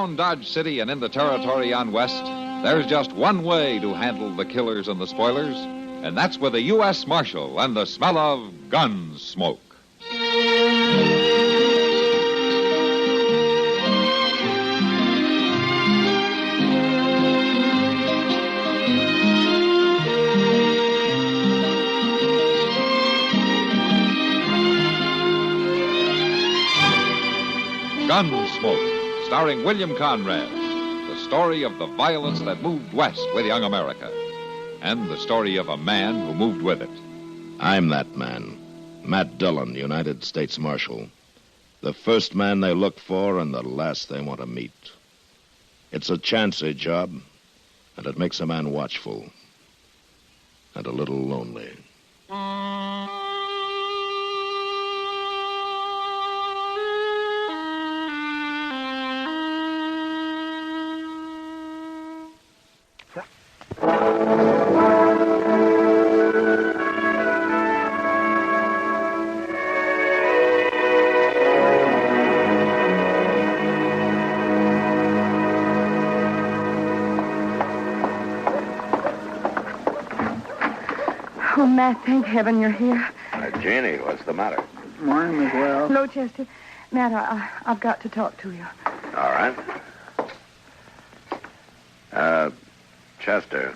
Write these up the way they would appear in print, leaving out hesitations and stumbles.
around Dodge City and in the territory on west, there's just one way to handle the killers and the spoilers, and that's with a U.S. Marshal and the smell of gun smoke. Gunsmoke, starring William Conrad, the story of the violence that moved west with young America, and the story of a man who moved with it. I'm that man, Matt Dillon, United States Marshal. The first man they look for and the last they want to meet. It's a chancy job, and it makes a man watchful and a little lonely. Oh, Matt, thank heaven you're here. Jeannie, what's the matter? Morning, Miss Wells. Hello, Chester. Matt, I've got to talk to you. All right. Chester.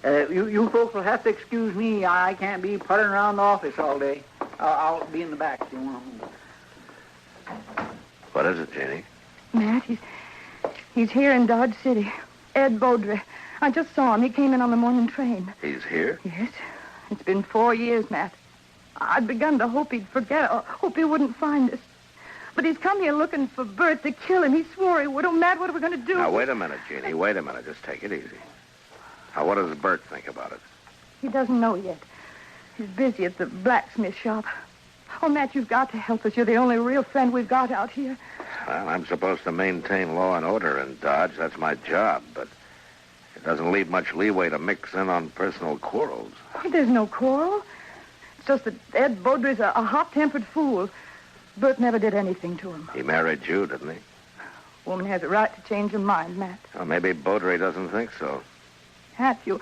You folks will have to excuse me. I can't be puttering around the office all day. I'll be in the back if you want. What is it, Jeannie? Matt, he's here in Dodge City. Ed Beaudry. I just saw him. He came in on the morning train. He's here? Yes. It's been 4 years, Matt. I'd begun to hope he'd forget, or hope he wouldn't find us. But he's come here looking for Bert to kill him. He swore he would. Oh, Matt, what are we going to do? Now, wait a minute, Jeannie. Wait a minute. Just take it easy. Now, what does Bert think about it? He doesn't know yet. He's busy at the blacksmith shop. Oh, Matt, you've got to help us. You're the only real friend we've got out here. Well, I'm supposed to maintain law and order in Dodge. That's my job, but it doesn't leave much leeway to mix in on personal quarrels. Oh, there's no quarrel. It's just that Ed Beaudry's a hot-tempered fool. Bert never did anything to him. He married you, didn't he? Woman has a right to change her mind, Matt. Well, maybe Beaudry doesn't think so. Matt, you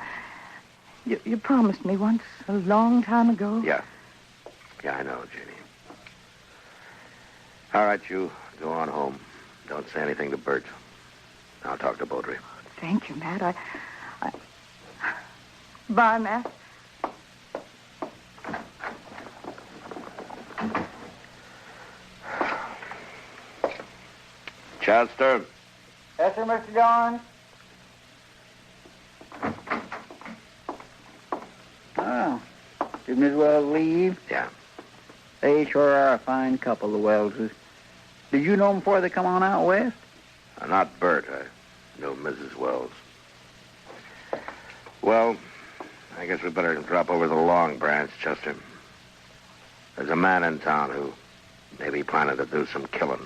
promised me once a long time ago. Yeah, I know, Jeannie. All right, you go on home. Don't say anything to Bert. I'll talk to Beaudry. Thank you, Matt. Bye, Matt. Chester. Yes, sir, Mr. John. Oh, did Miss Wells leave? Yeah. They sure are a fine couple, the Wellses. Did you know them before they come on out west? Not Bert. I know Mrs. Wells. Well, I guess we better drop over the Long Branch, Chester. There's a man in town who may be planning to do some killing.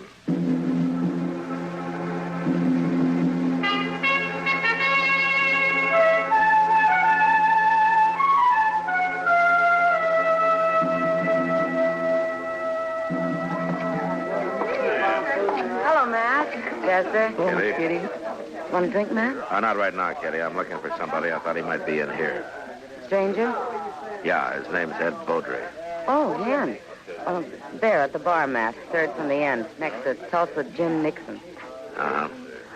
Hello, Matt. Chester. Kitty. Want a drink, Matt? Not right now, Kitty. I'm looking for somebody. I thought he might be in here. Stranger? Yeah, his name's Ed Beaudry. Oh, him. There at the bar, Matt. Third from the end, next to Tulsa Jim Nixon. Uh-huh.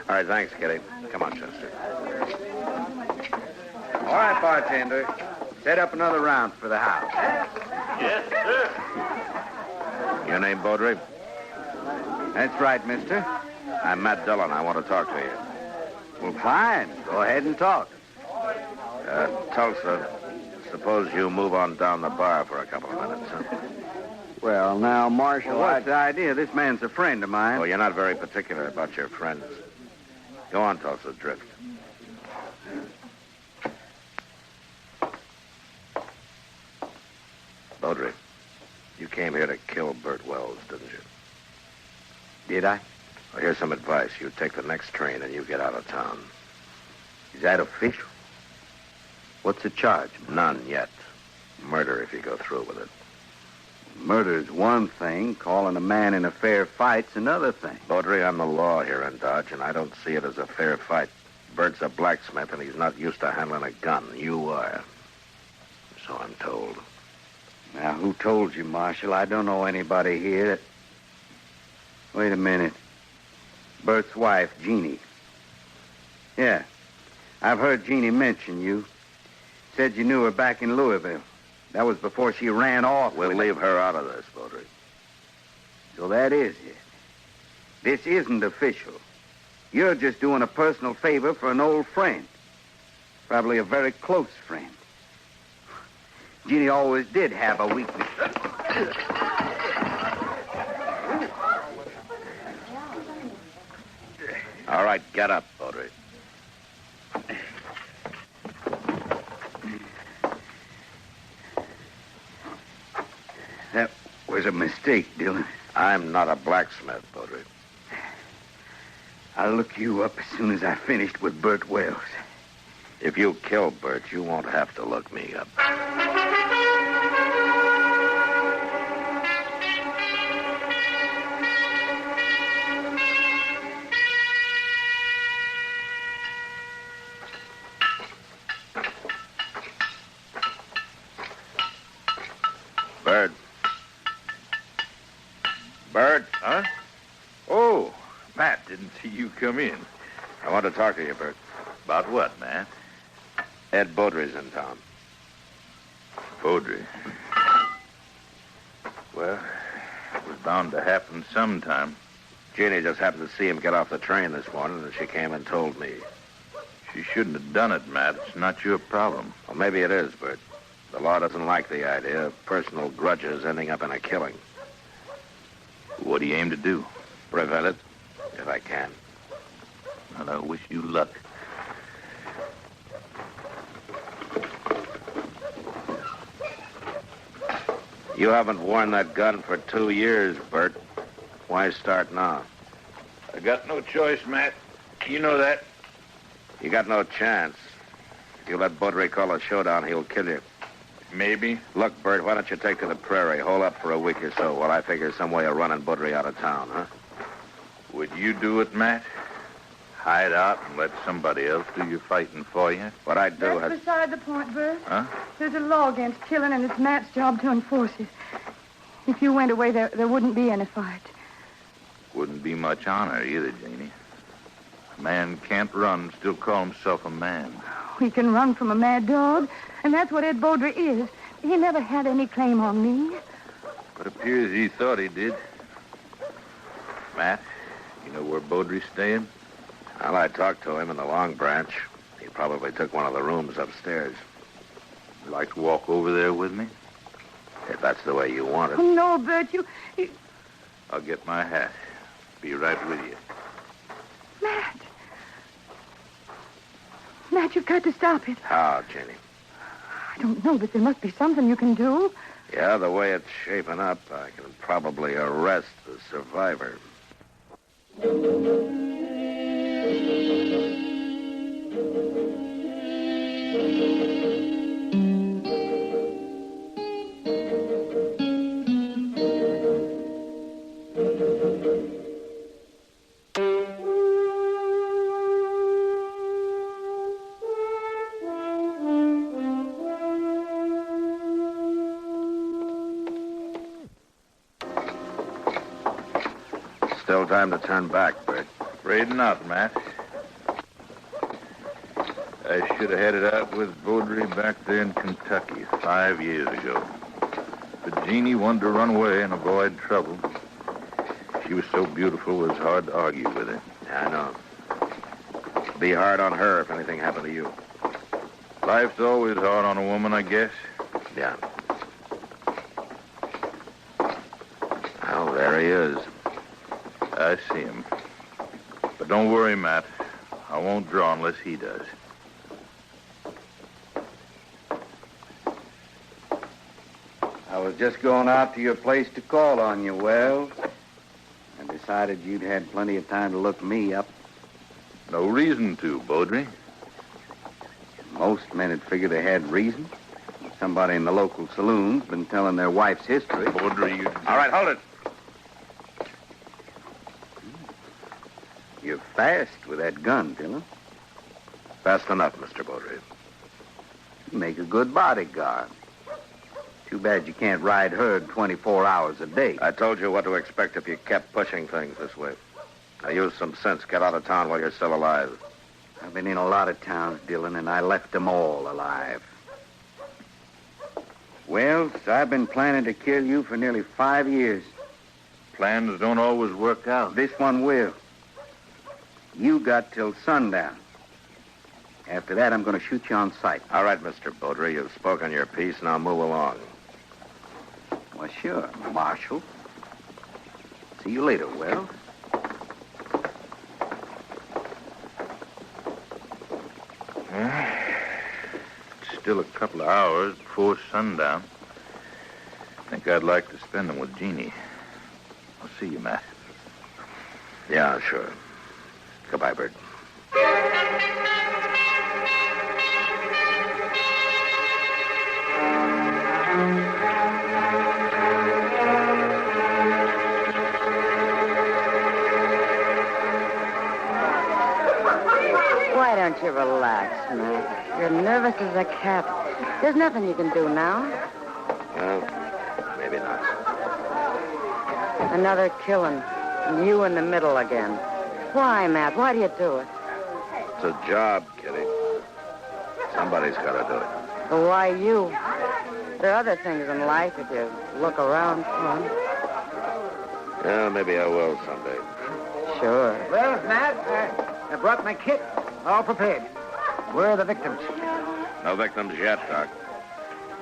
All right, thanks, Kitty. Come on, Chester. All right, bartender. Set up another round for the house. Yes, sir. Your name, Beaudry? That's right, mister. I'm Matt Dillon. I want to talk to you. Well, fine. Go ahead and talk. Tulsa, suppose you move on down the bar for a couple of minutes, huh? Well, now, Marshal, what's the idea? This man's a friend of mine. Oh, you're not very particular about your friends. Go on, Tulsa, drift. Beaudry, you came here to kill Bert Wells, didn't you? Did I? Well, here's some advice. You take the next train and you get out of town. Is that official? What's the charge? None yet. Murder if you go through with it. Murder's one thing. Calling a man in a fair fight's another thing. Baudry, I'm the law here in Dodge, and I don't see it as a fair fight. Bert's a blacksmith, and he's not used to handling a gun. You are. So I'm told. Now, who told you, Marshal? I don't know anybody here that... Wait a minute. Bert's wife, Jeannie. Yeah. I've heard Jeannie mention you. Said you knew her back in Louisville. That was before she ran off. We'll leave her out of this, Baudry. So that is it. This isn't official. You're just doing a personal favor for an old friend. Probably a very close friend. Jeannie always did have a weakness. All right, get up, Baudry. That was a mistake, Dillon. I'm not a blacksmith, Baudry. I'll look you up as soon as I finished with Bert Wells. If you kill Bert, you won't have to look me up. Bert. Bert? Huh? Oh, Matt, didn't see you come in. I want to talk to you, Bert. About what, Matt? Ed Baudry's in town. Baudry. Well, it was bound to happen sometime. Jeannie just happened to see him get off the train this morning, and she came and told me. She shouldn't have done it, Matt. It's not your problem. Well, maybe it is, Bert. The law doesn't like the idea of personal grudges ending up in a killing. What do you aim to do? Prevent it, if I can. And I wish you luck. You haven't worn that gun for 2 years, Bert. Why start now? I got no choice, Matt. You know that. You got no chance. If you let Baudry call a showdown, he'll kill you. Maybe. Look, Bert, why don't you take to the prairie, hole up for a week or so while I figure some way of running Baudry out of town, huh? Would you do it, Matt? Hide out and let somebody else do your fighting for you? What I'd do That's beside the point, Bert. Huh? There's a law against killing, and it's Matt's job to enforce it. If you went away, there wouldn't be any fight. Wouldn't be much honor either, Janie. A man can't run and still call himself a man. We can run from a mad dog, and that's what Ed Baudry is. He never had any claim on me. It appears he thought he did. Matt, you know where Baudry's staying? Well, I talked to him in the Long Branch. He probably took one of the rooms upstairs. Would you like to walk over there with me? If that's the way you want it. Oh, no, Bert, you... I'll get my hat. Be right with you. Matt. Matt, you've got to stop it. How, Jenny? I don't know, but there must be something you can do. Yeah, the way it's shaping up, I can probably arrest the survivor. Still time to turn back, Bert. Afraid not, Matt. I should have had it out with Baudry back there in Kentucky 5 years ago. But Jeannie wanted to run away and avoid trouble. She was so beautiful, it was hard to argue with her. I know. Be hard on her if anything happened to you. Life's always hard on a woman, I guess. Yeah. Oh, there he is. I see him. But don't worry, Matt. I won't draw unless he does. I was just going out to your place to call on you, Wells. I decided you'd had plenty of time to look me up. No reason to, Baudry. Most men would figure they had reason. Somebody in the local saloon's been telling their wife's history. Baudry, you... All right, hold it. You're fast with that gun, Dillon. Fast enough, Mr. Baudry. You make a good bodyguard. Too bad you can't ride herd 24 hours a day. I told you what to expect if you kept pushing things this way. Now use some sense. Get out of town while you're still alive. I've been in a lot of towns, Dillon, and I left them all alive. Well, I've been planning to kill you for nearly 5 years. Plans don't always work out. This one will. You got till sundown. After that, I'm going to shoot you on sight. All right, Mr. Baudry, you've spoken your piece. Now move along. Well, sure, Marshal. See you later, Wells. It's still a couple of hours before sundown. I think I'd like to spend them with Jeannie. I'll see you, Matt. Yeah, sure. Goodbye, Bert. Why don't you relax, Matt? You're nervous as a cat. There's nothing you can do now. Well, maybe not. Another killing. And you in the middle again. Why, Matt? Why do you do it? It's a job, Kitty. Somebody's got to do it. But why you? There are other things in life if you look around for 'em. Yeah, maybe I will someday. Sure. Well, Matt, I brought my kit. All prepared. Where are the victims? No victims yet, Doc.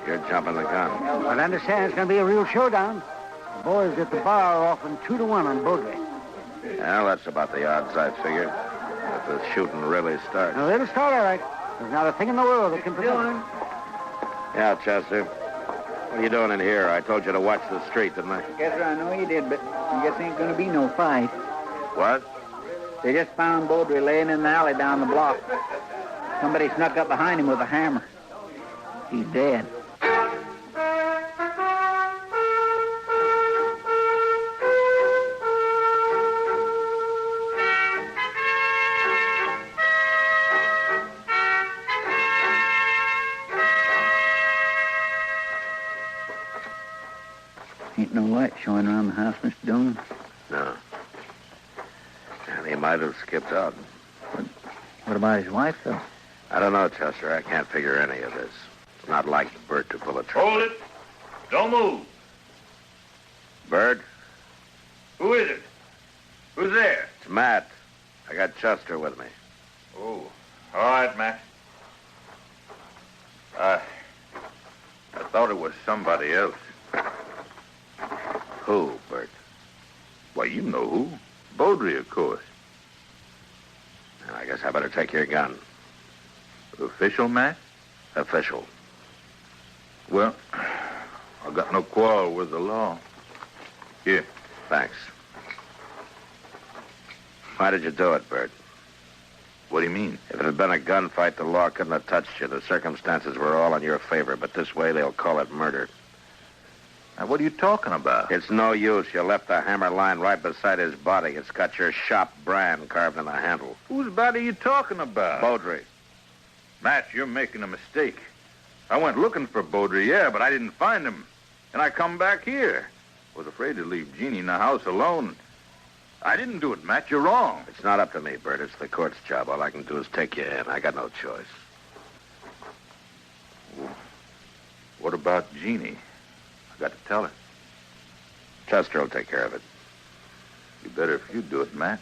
You're jumping the gun. Well, I understand it's going to be a real showdown. The boys at the bar are offering 2-1 on Baudry. Well, that's about the odds I figured. If the shooting really starts. Now, it'll start all right. There's not a thing in the world that can prevent it. Yeah, Chester. What are you doing in here? I told you to watch the street, didn't I? Yes, sir, I know you did, but I guess ain't going to be no fight. What? They just found Baudry laying in the alley down the block. Somebody snuck up behind him with a hammer. He's dead. Ain't no light showing around the house, Mr. Dillon. No. And he might have skipped out. What about his wife, though? I don't know, Chester. I can't figure any of this. It's not like Bert to pull a trick. Hold it. Don't move. Bert? Who is it? Who's there? It's Matt. I got Chester with me. Oh, all right, Matt. I thought it was somebody else. Who, Bert? Why, you know who. Baudry, of course. And I guess I better take your gun. Official, Matt? Official. Well, I got no quarrel with the law. Here. Thanks. Why did you do it, Bert? What do you mean? If it had been a gunfight, the law couldn't have touched you. The circumstances were all in your favor, but this way they'll call it murder. Now, what are you talking about? It's no use. You left the hammer lying right beside his body. It's got your shop brand carved in the handle. Whose body are you talking about? Baudry. Matt, you're making a mistake. I went looking for Baudry, yeah, but I didn't find him. And I come back here. Was afraid to leave Jeannie in the house alone. I didn't do it, Matt. You're wrong. It's not up to me, Bert. It's the court's job. All I can do is take you in. I got no choice. What about Jeannie? I got to tell her. Chester will take care of it. You better if you do it, Matt.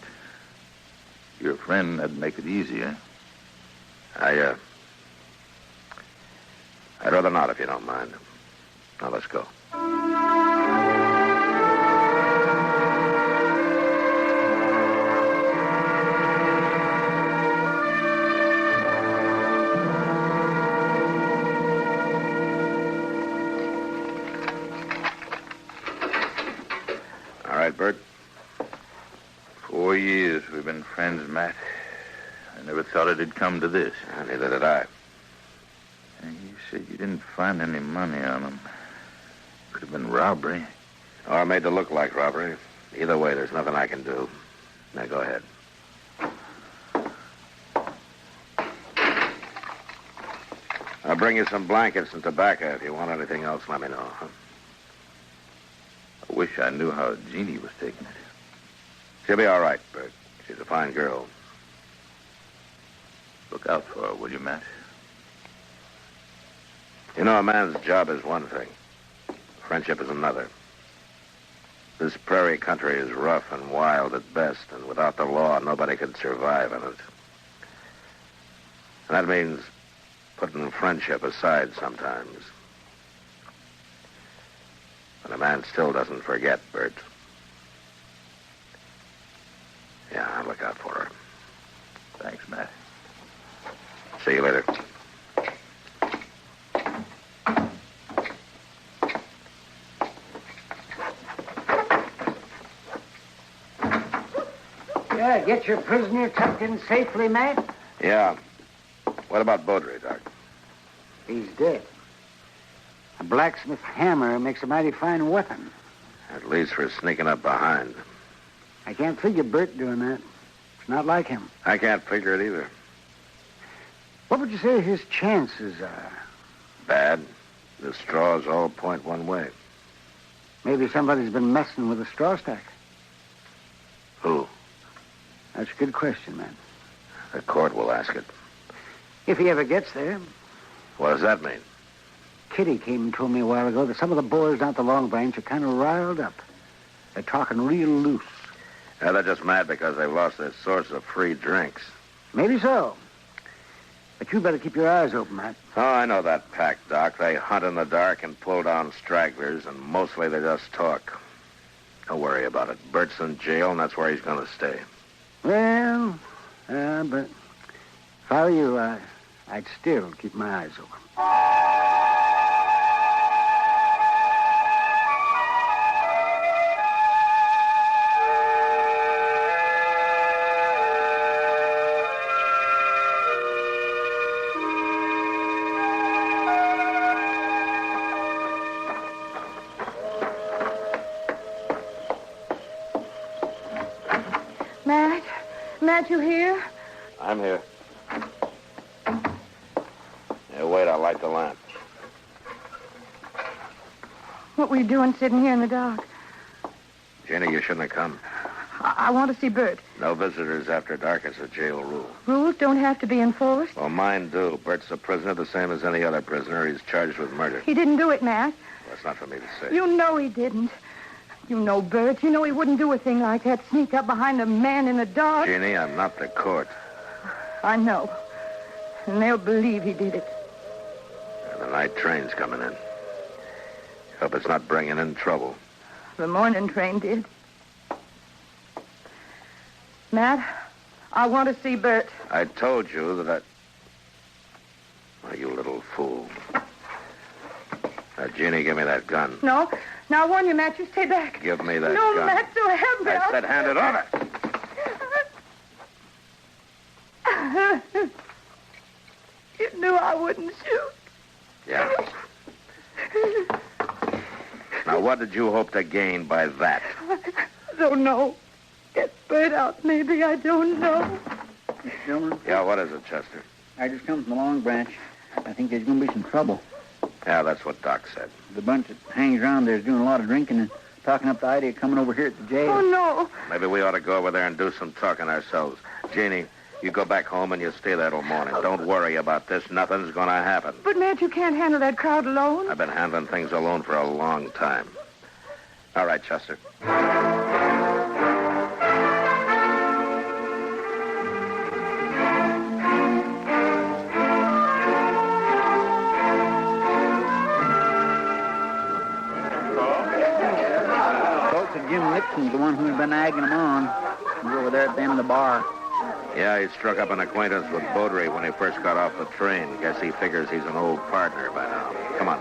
Your friend, that'd make it easier. I'd rather not, if you don't mind. Now, let's go. All right, Bert. 4 years we've been friends, Matt. I never thought it'd come to this. Neither did I. You said you didn't find any money on him. Could have been robbery. Or made to look like robbery. Either way, there's nothing I can do. Now, go ahead. I'll bring you some blankets and tobacco. If you want anything else, let me know. Huh? I wish I knew how Jeannie was taking it. She'll be all right, Bert. She's a fine girl. Look out for her, will you, Matt? You know, a man's job is one thing. Friendship is another. This prairie country is rough and wild at best, and without the law, nobody could survive in it. And that means putting friendship aside sometimes. But a man still doesn't forget, Bert. Yeah, I'll look out for her. Thanks, Matt. See you later. Yeah, get your prisoner tucked in safely, Matt? Yeah. What about Baudry, Doc? He's dead. A blacksmith hammer makes a mighty fine weapon. At least for sneaking up behind. I can't figure Bert doing that. It's not like him. I can't figure it either. What would you say his chances are? Bad. The straws all point one way. Maybe somebody's been messing with the straw stack. Who? That's a good question, man. The court will ask it. If he ever gets there. What does that mean? Kitty came and told me a while ago that some of the boys down at the Long Branch are kind of riled up. They're talking real loose. Yeah, they're just mad because they've lost their source of free drinks. Maybe so. But you better keep your eyes open, Matt. Oh, I know that pack, Doc. They hunt in the dark and pull down stragglers, and mostly they just talk. Don't worry about it. Bert's in jail, and that's where he's going to stay. Well, but if I were you, I'd still keep my eyes open. Matt, you here? I'm here. Yeah, wait, I'll light the lamp. What were you doing sitting here in the dark? Jenny, you shouldn't have come. I want to see Bert. No visitors after dark is a jail rule. Rules don't have to be enforced. Well, mine do. Bert's a prisoner the same as any other prisoner. He's charged with murder. He didn't do it, Matt. Well, that's not for me to say. You know he didn't. You know Bert. You know he wouldn't do a thing like that. Sneak up behind a man in the dark. Jenny, I'm not the court. I know. And they'll believe he did it. And the night train's coming in. Hope it's not bringing in trouble. The morning train did. Matt, I want to see Bert. I told you that Oh, you little fool. Now, Jeannie, give me that gun. No. Now, I warn you, Matt, you stay back. Give me that no, gun. No, Matt, so help me. I said hand it over. You knew I wouldn't shoot. Yeah. Now, what did you hope to gain by that? I don't know. Get Bert out, maybe. I don't know. Gentlemen? Yeah, what is it, Chester? I just come from the Long Branch. I think there's going to be some trouble. Yeah, that's what Doc said. The bunch that hangs around there's doing a lot of drinking and talking up the idea of coming over here at the jail. Oh, no. Maybe we ought to go over there and do some talking ourselves. Jeannie, you go back home and you stay there till morning. Don't worry about this. Nothing's going to happen. But, Matt, you can't handle that crowd alone. I've been handling things alone for a long time. All right, Chester. Jim Nixon's the one who's been egging him on. He's over there at the end of the bar. Yeah, he struck up an acquaintance with Baudry when he first got off the train. Guess he figures he's an old partner by now. Come on.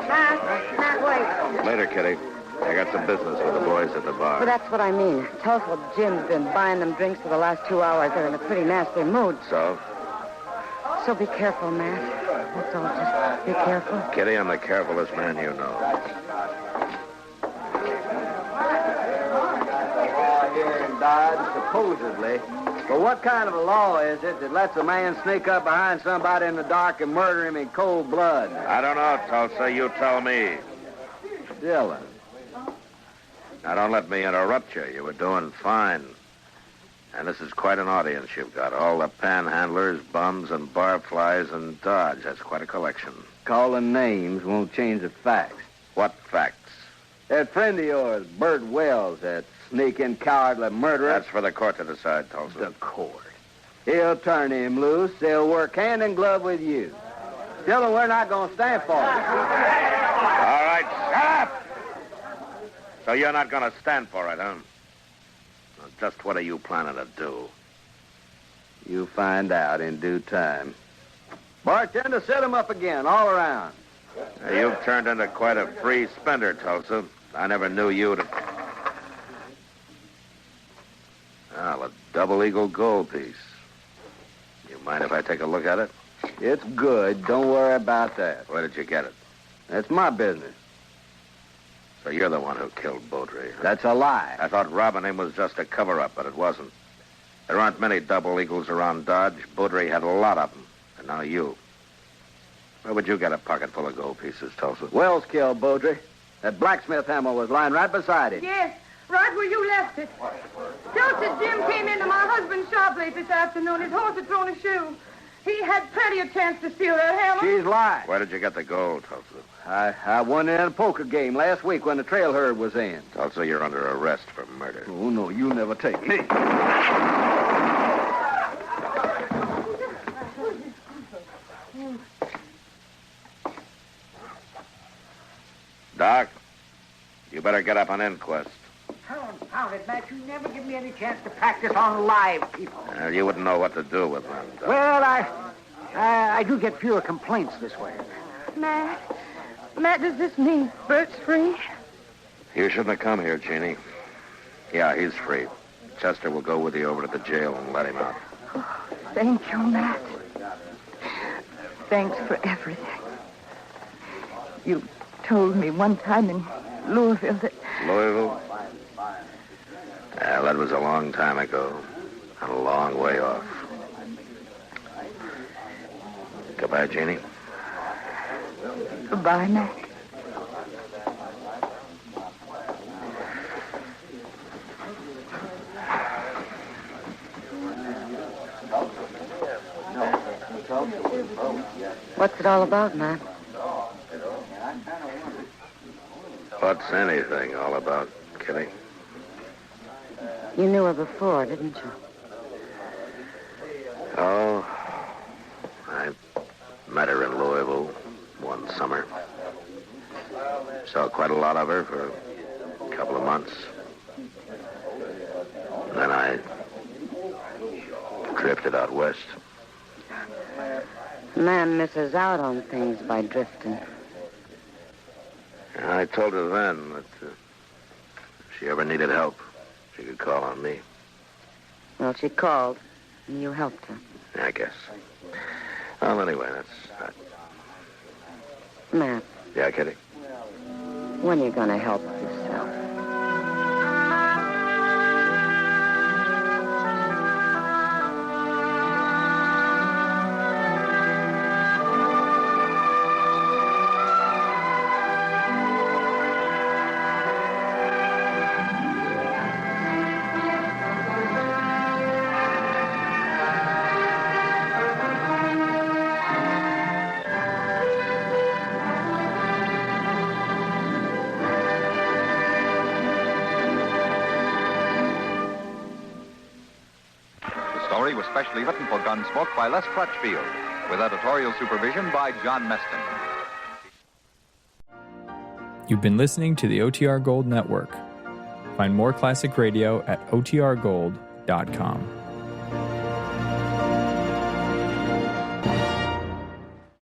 Matt, wait. Later, Kitty. I got some business with the boys at the bar. Well, that's what I mean. Tell us what Jim's been buying them drinks for the last 2 hours. They're in a pretty nasty mood. So? So be careful, Matt. That's all. Just be careful. Kitty, I'm the carefulest man you know. Here in Dodge, supposedly. But what kind of a law is it that lets a man sneak up behind somebody in the dark and murder him in cold blood? I don't know, Tulsa. You tell me. Dillon. Now, don't let me interrupt you. You were doing fine. And this is quite an audience you've got. All the panhandlers, bums, and barflies in Dodge. That's quite a collection. Calling names won't change the facts. What facts? That friend of yours, Bert Wells, that sneaking, cowardly murderer. That's for the court to decide, Tulsa. The court. He'll turn him loose. They'll work hand in glove with you. Dillon, we're not going to stand for it. All right, shut up! So you're not going to stand for it, huh? Well, just what are you planning to do? You'll find out in due time. Bartender, set him up again, all around. Now, you've turned into quite a free spender, Tulsa. I never knew you to... Well, a double eagle gold piece. You mind if I take a look at it? It's good. Don't worry about that. Where did you get it? That's my business. So you're the one who killed Beaudry, huh? That's a lie. I thought robbing him was just a cover-up, but it wasn't. There aren't many double eagles around Dodge. Beaudry had a lot of them. And now you. Where would you get a pocket full of gold pieces, Tulsa? Wells killed Beaudry. That blacksmith hammer was lying right beside him. Yes, right where you left it. Tulsa Jim came into my husband's shop late this afternoon. His horse had thrown a shoe. He had plenty of chance to steal that hammer. She's lying. Where did you get the gold, Tulsa? I won it in a poker game last week when the trail herd was in. Tulsa, you're under arrest for murder. Oh, no, you'll never take me. Doc, you better get up on inquest. Confound it, Matt. You never give me any chance to practice on live people. You wouldn't know what to do with them, Doc. Well, I do get fewer complaints this way. Matt, does this mean Bert's free? You shouldn't have come here, Jeannie. Yeah, he's free. Chester will go with you over to the jail and let him out. Oh, thank you, Matt. Thanks for everything. You told me one time in Louisville that... Louisville? That was a long time ago. And a long way off. Goodbye, Jeannie. Goodbye, Matt. What's it all about, Matt? What's anything all about, Kitty? You knew her before, didn't you? Oh, I met her in Louisville one summer. Saw quite a lot of her for a couple of months. And then I drifted out west. Man misses out on things by drifting. And I told her then that if she ever needed help, she could call on me. Well, she called, and you helped her. I guess. Well, anyway, that's that. Matt. Yeah, Kitty? When are you going to help yourself? Was specially written for Gunsmoke by Les Crutchfield, with editorial supervision by John Meston. You've been listening to the OTR Gold Network. Find more classic radio at otrgold.com.